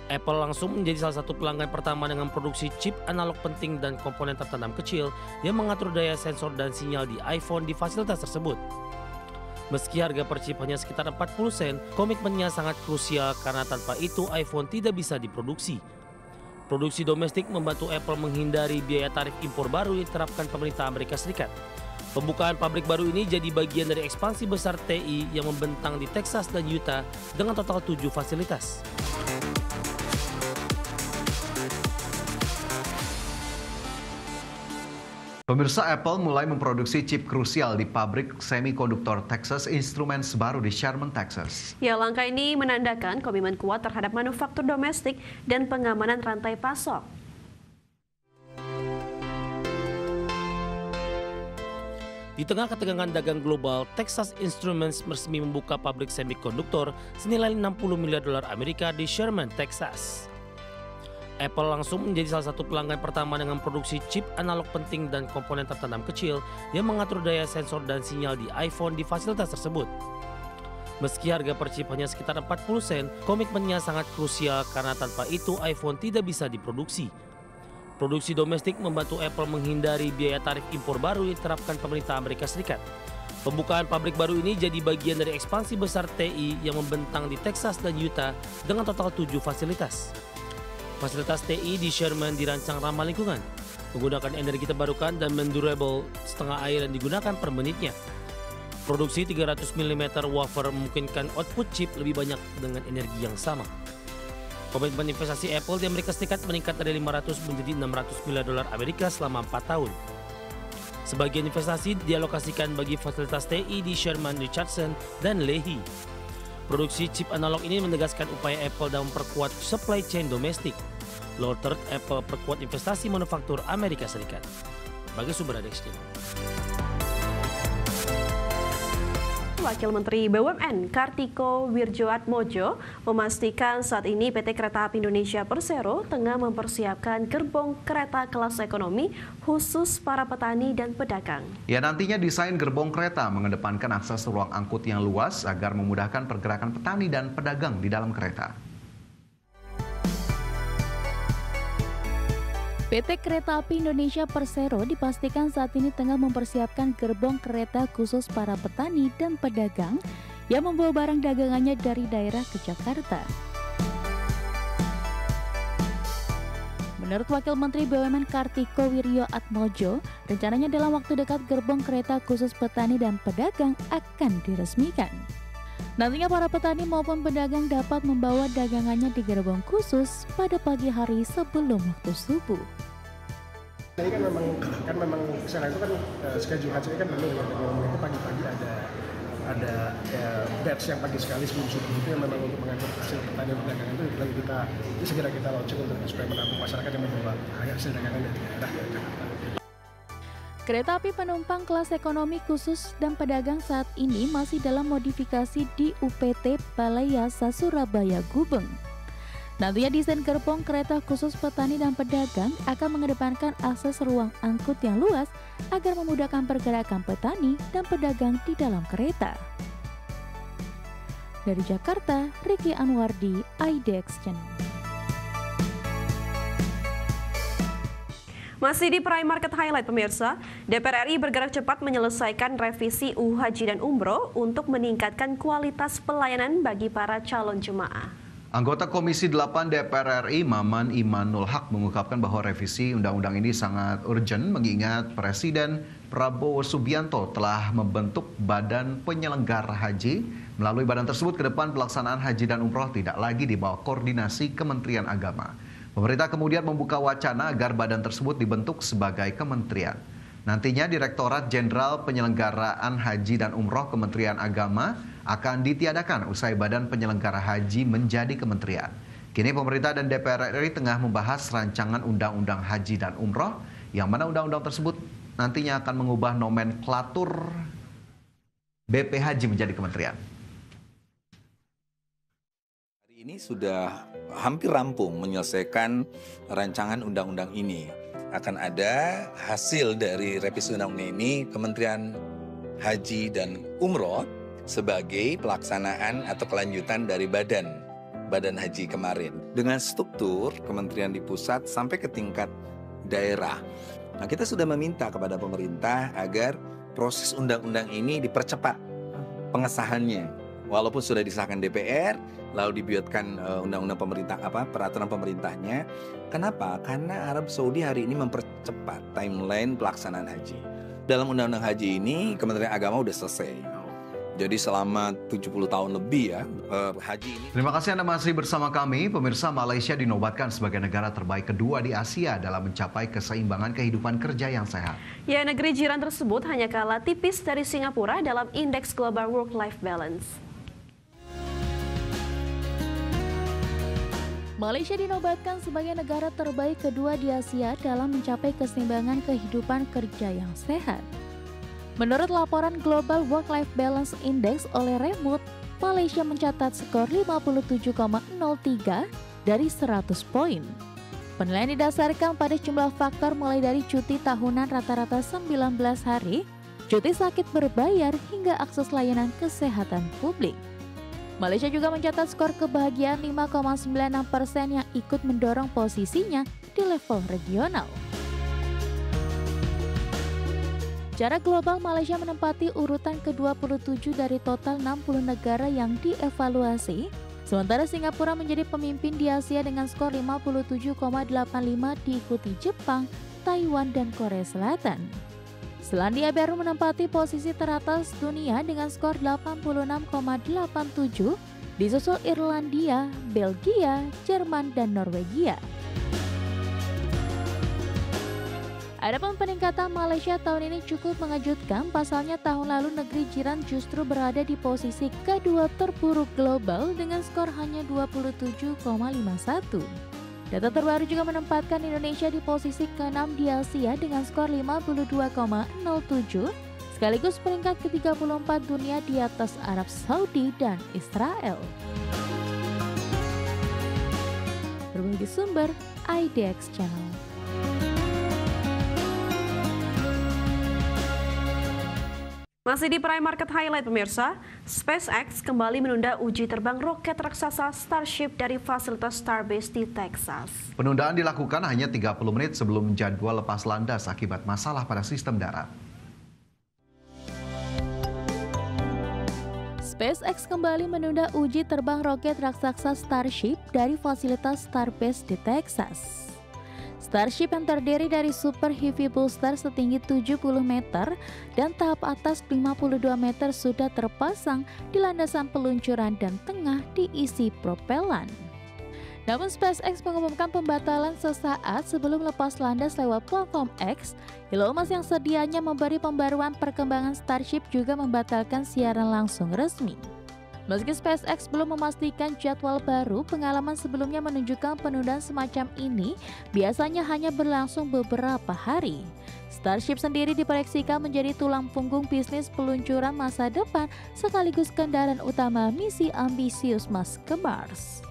Apple langsung menjadi salah satu pelanggan pertama dengan produksi chip analog penting dan komponen tertanam kecil yang mengatur daya sensor dan sinyal di iPhone di fasilitas tersebut. Meski harga per chip hanya sekitar 40 sen, komitmennya sangat krusial karena tanpa itu iPhone tidak bisa diproduksi. Produksi domestik membantu Apple menghindari biaya tarif impor baru yang diterapkan pemerintah Amerika Serikat. Pembukaan pabrik baru ini jadi bagian dari ekspansi besar TI yang membentang di Texas dan Utah dengan total 7 fasilitas. Pemirsa, Apple mulai memproduksi chip krusial di pabrik semikonduktor Texas Instruments baru di Sherman, Texas. Ya, langkah ini menandakan komitmen kuat terhadap manufaktur domestik dan pengamanan rantai pasok. Di tengah ketegangan dagang global, Texas Instruments resmi membuka pabrik semikonduktor senilai 60 miliar dolar Amerika di Sherman, Texas. Apple langsung menjadi salah satu pelanggan pertama dengan produksi chip analog penting dan komponen tertanam kecil yang mengatur daya sensor dan sinyal di iPhone di fasilitas tersebut. Meski harga per chip hanya sekitar 40 sen, komitmennya sangat krusial karena tanpa itu iPhone tidak bisa diproduksi. Produksi domestik membantu Apple menghindari biaya tarif impor baru yang diterapkan pemerintah Amerika Serikat. Pembukaan pabrik baru ini jadi bagian dari ekspansi besar TI yang membentang di Texas dan Utah dengan total 7 fasilitas. Fasilitas TI di Sherman dirancang ramah lingkungan, menggunakan energi terbarukan dan mendurable setengah air yang digunakan per menitnya. Produksi 300 mm wafer memungkinkan output chip lebih banyak dengan energi yang sama. Komitmen investasi Apple di Amerika Serikat meningkat dari 500 menjadi 600 miliar dolar Amerika selama 4 tahun. Sebagian investasi dialokasikan bagi fasilitas TI di Sherman, Richardson, dan Lehi. Produksi chip analog ini menegaskan upaya Apple dalam memperkuat supply chain domestik. Lord Third, Apple perkuat investasi manufaktur Amerika Serikat. Bagi sumber Adextin. Wakil Menteri BUMN Kartiko Wirjoatmojo memastikan saat ini PT Kereta Api Indonesia Persero tengah mempersiapkan gerbong kereta kelas ekonomi khusus para petani dan pedagang. Ya, nantinya desain gerbong kereta mengedepankan akses ruang angkut yang luas agar memudahkan pergerakan petani dan pedagang di dalam kereta. PT Kereta Api Indonesia Persero dipastikan saat ini tengah mempersiapkan gerbong kereta khusus para petani dan pedagang yang membawa barang dagangannya dari daerah ke Jakarta. Menurut Wakil Menteri BUMN Kartiko Wirjoatmojo, rencananya dalam waktu dekat gerbong kereta khusus petani dan pedagang akan diresmikan. Nantinya para petani maupun pedagang dapat membawa dagangannya di gerbong khusus pada pagi hari sebelum waktu subuh. Ini kan memang sekarang itu kan schedule hasilnya kan penuh ya. Itu pagi-pagi ada batch yang pagi sekali sebelum subuh itu yang memang untuk mengangkut hasil petani dan pedagang itu lagi itu segera kita launching untuk supaya menampung masyarakat yang membawa hasil dagangan dari daerah ke Jakarta. Kereta api penumpang kelas ekonomi khusus dan pedagang saat ini masih dalam modifikasi di UPT Balai Yasa Surabaya Gubeng. Nantinya desain gerbong kereta khusus petani dan pedagang akan mengedepankan akses ruang angkut yang luas agar memudahkan pergerakan petani dan pedagang di dalam kereta. Dari Jakarta, Ricky Anwardi, IDX Channel. Masih di Prime Market Highlight pemirsa, DPR RI bergerak cepat menyelesaikan revisi UU Haji dan Umroh untuk meningkatkan kualitas pelayanan bagi para calon jemaah. Anggota Komisi 8 DPR RI Maman Imanul Haq mengungkapkan bahwa revisi undang-undang ini sangat urgent mengingat Presiden Prabowo Subianto telah membentuk Badan Penyelenggara Haji. Melalui badan tersebut ke depan pelaksanaan haji dan umroh tidak lagi di bawah koordinasi Kementerian Agama. Pemerintah kemudian membuka wacana agar badan tersebut dibentuk sebagai kementerian. Nantinya Direktorat Jenderal Penyelenggaraan Haji dan Umroh Kementerian Agama akan ditiadakan usai Badan Penyelenggara Haji menjadi kementerian. Kini pemerintah dan DPR RI tengah membahas rancangan Undang-Undang Haji dan Umroh, yang mana undang-undang tersebut nantinya akan mengubah nomenklatur BP Haji menjadi kementerian. Ini sudah hampir rampung menyelesaikan rancangan undang-undang ini. Akan ada hasil dari revisi undang-undang ini Kementerian Haji dan Umroh sebagai pelaksanaan atau kelanjutan dari Badan Haji kemarin. dengan struktur kementerian di pusat sampai ke tingkat daerah. Nah, kita sudah meminta kepada pemerintah agar proses undang-undang ini dipercepat pengesahannya. Walaupun sudah disahkan DPR, lalu dibuatkan undang-undang pemerintah peraturan pemerintahnya. Kenapa? Karena Arab Saudi hari ini mempercepat timeline pelaksanaan haji. Dalam undang-undang haji ini Kementerian Agama udah selesai. Jadi selama 70 tahun lebih ya haji ini. Terima kasih Anda masih bersama kami. Pemirsa, Malaysia dinobatkan sebagai negara terbaik kedua di Asia dalam mencapai keseimbangan kehidupan kerja yang sehat. Ya, negeri jiran tersebut hanya kalah tipis dari Singapura dalam indeks Global Work-Life Balance. Malaysia dinobatkan sebagai negara terbaik kedua di Asia dalam mencapai keseimbangan kehidupan kerja yang sehat. Menurut laporan Global Work-Life Balance Index oleh Remote, Malaysia mencatat skor 57,03 dari 100 poin. Penilaian didasarkan pada jumlah faktor mulai dari cuti tahunan rata-rata 19 hari, cuti sakit berbayar hingga akses layanan kesehatan publik. Malaysia juga mencatat skor kebahagiaan 5,96% yang ikut mendorong posisinya di level regional. Secara global, Malaysia menempati urutan ke-27 dari total 60 negara yang dievaluasi, sementara Singapura menjadi pemimpin di Asia dengan skor 57,85 diikuti Jepang, Taiwan, dan Korea Selatan. Selandia Baru menempati posisi teratas dunia dengan skor 86,87, disusul Irlandia, Belgia, Jerman, dan Norwegia. Adapun peningkatan Malaysia tahun ini cukup mengejutkan, pasalnya tahun lalu negeri jiran justru berada di posisi kedua terburuk global dengan skor hanya 27,51. Data terbaru juga menempatkan Indonesia di posisi ke-6 di Asia dengan skor 52,07, sekaligus peringkat ke-34 dunia di atas Arab Saudi dan Israel. Berbagi sumber, IDX Channel. Masih di Prime Market Highlight pemirsa, SpaceX kembali menunda uji terbang roket raksasa Starship dari fasilitas Starbase di Texas. Penundaan dilakukan hanya 30 menit sebelum jadwal lepas landas akibat masalah pada sistem darat. SpaceX kembali menunda uji terbang roket raksasa Starship dari fasilitas Starbase di Texas. Starship yang terdiri dari Super Heavy Booster setinggi 70 meter dan tahap atas 52 meter sudah terpasang di landasan peluncuran dan tengah diisi propelan. Namun SpaceX mengumumkan pembatalan sesaat sebelum lepas landas lewat platform X. Elon Musk yang sedianya memberi pembaruan perkembangan Starship juga membatalkan siaran langsung resmi. Meski SpaceX belum memastikan jadwal baru, pengalaman sebelumnya menunjukkan penundaan semacam ini biasanya hanya berlangsung beberapa hari. Starship sendiri diproyeksikan menjadi tulang punggung bisnis peluncuran masa depan sekaligus kendaraan utama misi ambisius Musk ke Mars.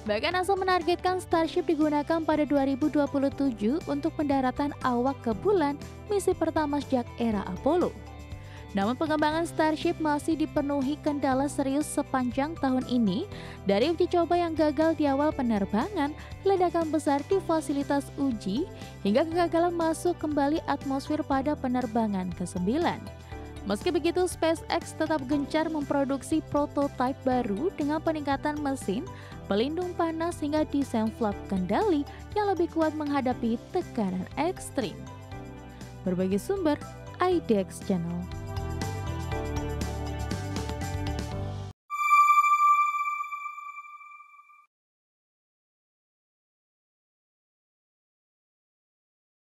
Bahkan NASA menargetkan Starship digunakan pada 2027 untuk pendaratan awak ke bulan, misi pertama sejak era Apollo. Namun pengembangan Starship masih dipenuhi kendala serius sepanjang tahun ini, dari uji coba yang gagal di awal penerbangan, ledakan besar di fasilitas uji, hingga kegagalan masuk kembali atmosfer pada penerbangan ke-9. Meski begitu, SpaceX tetap gencar memproduksi prototipe baru dengan peningkatan mesin, pelindung panas hingga desain flap kendali yang lebih kuat menghadapi tekanan ekstrim. Berbagai sumber, IDX Channel.